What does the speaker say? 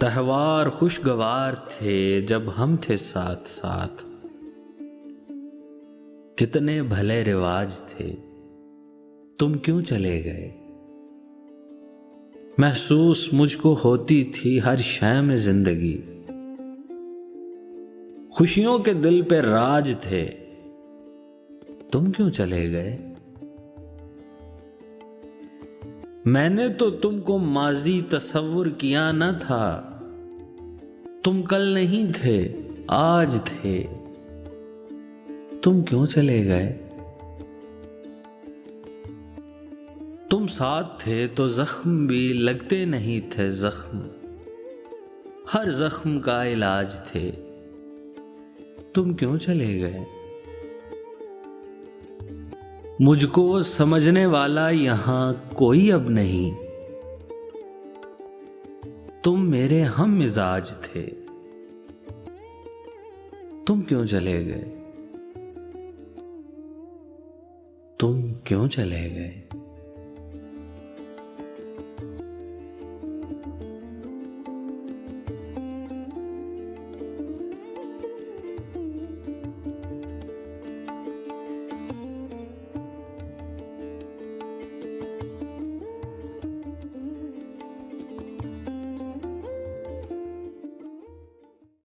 त्योहार खुशगवार थे जब हम थे साथ साथ। कितने भले रिवाज थे, तुम क्यों चले गए। महसूस मुझको होती थी हर शय में जिंदगी। खुशियों के दिल पे राज थे, तुम क्यों चले गए। मैंने तो तुमको माजी तसव्वुर किया न था। तुम कल नहीं थे, आज थे, तुम क्यों चले गए। तुम साथ थे तो जख्म भी लगते नहीं थे जख्म। हर जख्म का इलाज थे, तुम क्यों चले गए। मुझको समझने वाला यहां कोई अब नहीं। तुम मेरे हम मिजाज थे, तुम क्यों चले गए। तुम क्यों चले गए।